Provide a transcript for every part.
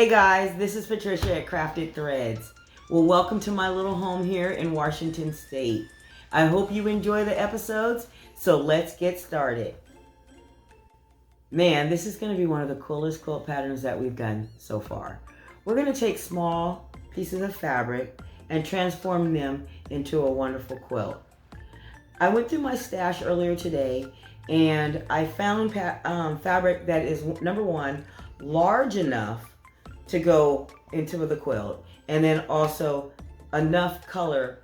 Hey guys, this is Patricia at Crafted Threads. Well, welcome to my little home here in Washington State. I hope you enjoy the episodes, so let's get started. Man, this is going to be one of the coolest quilt patterns that we've done so far. We're going to take small pieces of fabric and transform them into a wonderful quilt. I went through my stash earlier today and I found fabric that is, number one, large enough to go into the quilt, and then also enough color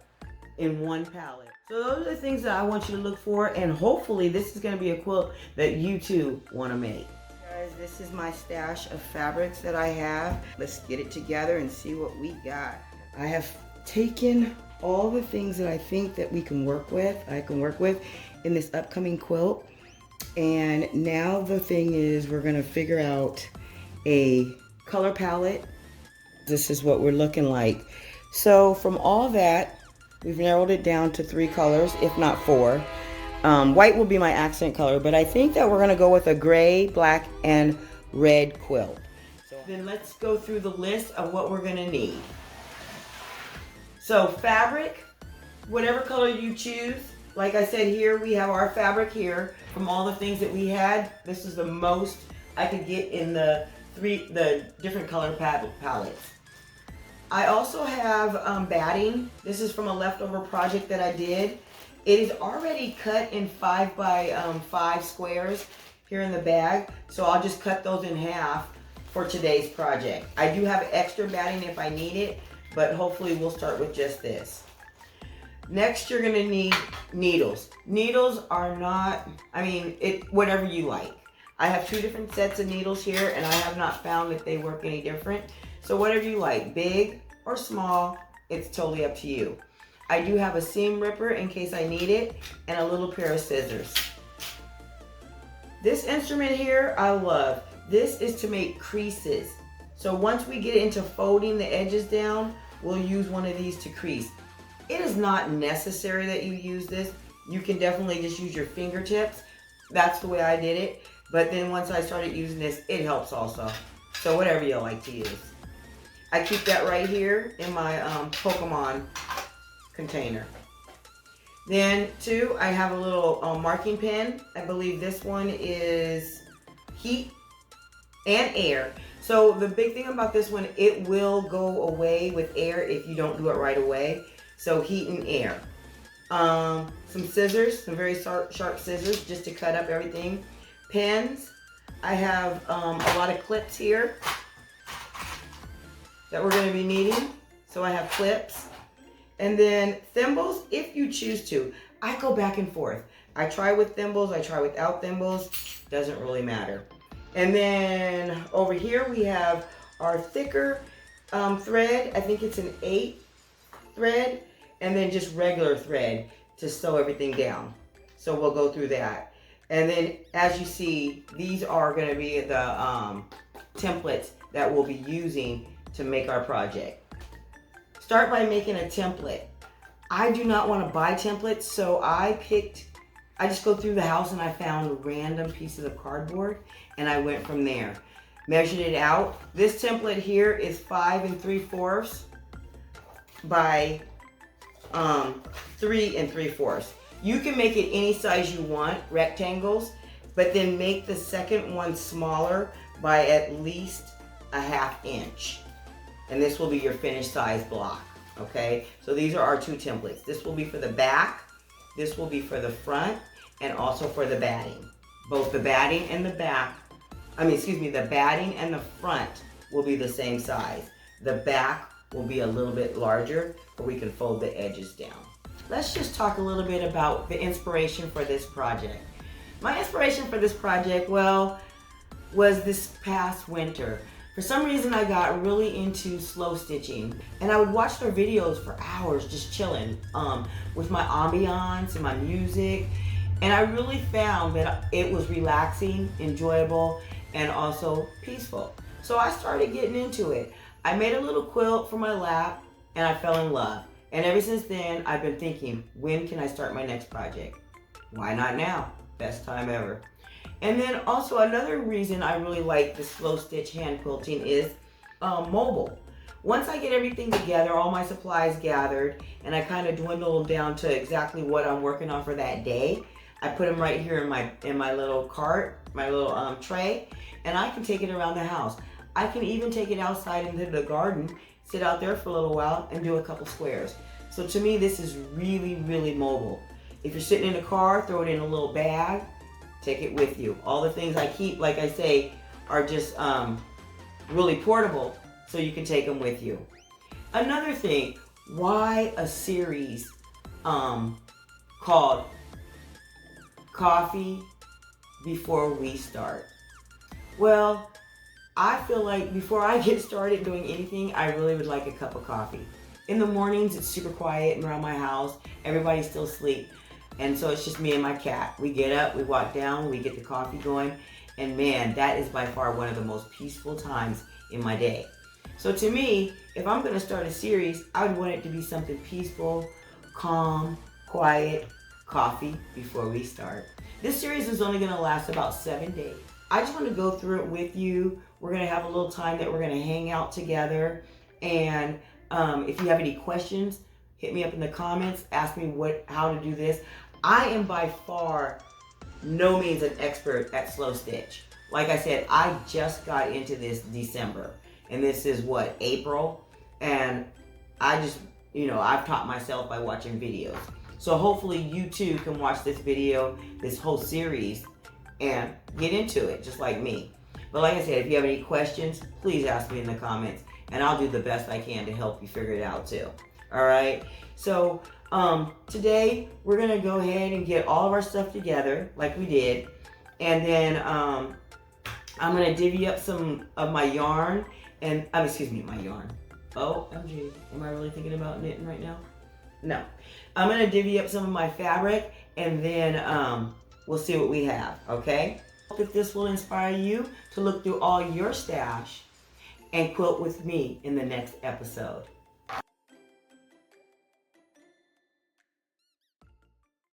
in one palette. So those are the things that I want you to look for, and hopefully this is going to be a quilt that you too want to make. Guys, this is my stash of fabrics that I have. Let's get it together and see what we got. I have taken all the things that I think that I can work with in this upcoming quilt, and now the thing is we're going to figure out a color palette. This is what we're looking like. So from all that, we've narrowed it down to 3 colors, if not 4. White will be my accent color, but I think that we're gonna go with a gray, black, and red quilt. So then let's go through the list of what we're gonna need. So fabric, whatever color you choose. Like I said, here we have our fabric here from all the things that we had. This is the most I could get in the different color palettes. I also have batting. This is from a leftover project that I did. It is already cut in 5 by 5 squares here in the bag, so I'll just cut those in half for today's project. I do have extra batting if I need it, but hopefully we'll start with just this. Next, you're gonna need needles. Needles are not, whatever you like. I have 2 different sets of needles here, and I have not found that they work any different. So whatever you like, big or small, it's totally up to you. I do have a seam ripper in case I need it, and a little pair of scissors. This instrument here, I love. This is to make creases. So once we get into folding the edges down, we'll use one of these to crease. It is not necessary that you use this. You can definitely just use your fingertips. That's the way I did it. But then once I started using this, it helps also. So whatever you like to use. I keep that right here in my Pokemon container. Then too, I have a little marking pen. I believe this one is heat and air. So the big thing about this one, it will go away with air if you don't do it right away. So heat and air. Some scissors, some very sharp scissors just to cut up everything. Pens. I have a lot of clips here that we're going to be needing. So I have clips. And then thimbles, if you choose to. I go back and forth. I try with thimbles, I try without thimbles. Doesn't really matter. And then over here we have our thicker thread. I think it's an 8 thread. And then just regular thread to sew everything down. So we'll go through that. And then as you see, these are going to be the templates that we'll be using to make our project. Start by making a template. I do not want to buy templates, so I just go through the house and I found random pieces of cardboard and I went from there. Measured it out. This template here is 5 3/4 by 3 3/4. You can make it any size you want, rectangles, but then make the second one smaller by at least a 1/2 inch. And this will be your finished size block, okay? So these are our 2 templates. This will be for the back, this will be for the front, and also for the batting. Both the batting and the the batting and the front will be the same size. The back will be a little bit larger, but we can fold the edges down. Let's just talk a little bit about the inspiration for this project. My inspiration for this project, was this past winter. For some reason, I got really into slow stitching, and I would watch their videos for hours just chilling with my ambiance and my music, and I really found that it was relaxing, enjoyable, and also peaceful. So I started getting into it. I made a little quilt for my lap, and I fell in love. And ever since then, I've been thinking, when can I start my next project? Why not now? Best time ever. And then also another reason I really like the slow stitch hand quilting is mobile. Once I get everything together, all my supplies gathered, and I kind of dwindle them down to exactly what I'm working on for that day, I put them right here in my little cart, my little tray, and I can take it around the house. I can even take it outside into the garden, sit out there for a little while, and do a couple squares. So to me, this is really, really mobile. If you're sitting in the car, throw it in a little bag, take it with you. All the things I keep, like I say, are just really portable, so you can take them with you. Another thing, why a series called Coffee Before We Start? Well, I feel like before I get started doing anything, I really would like a cup of coffee. In the mornings, it's super quiet around my house. Everybody's still asleep. And so it's just me and my cat. We get up, we walk down, we get the coffee going. And man, that is by far one of the most peaceful times in my day. So to me, if I'm gonna start a series, I would want it to be something peaceful, calm, quiet, coffee before we start. This series is only gonna last about 7 days. I just wanna go through it with you. We're gonna have a little time that we're gonna hang out together. And if you have any questions, hit me up in the comments, ask me how to do this. I am by far no means an expert at slow stitch. Like I said, I just got into this December, and this is what, April? And I just, I've taught myself by watching videos. So hopefully you too can watch this video, this whole series, and get into it just like me. But like I said, if you have any questions, please ask me in the comments, and I'll do the best I can to help you figure it out too. All right? So today we're gonna go ahead and get all of our stuff together like we did, and then I'm gonna divvy up some of my yarn and my yarn. Oh, MG, am I really thinking about knitting right now? No. I'm gonna divvy up some of my fabric, and then we'll see what we have, okay? Hope that this will inspire you to look through all your stash and quilt with me in the next episode.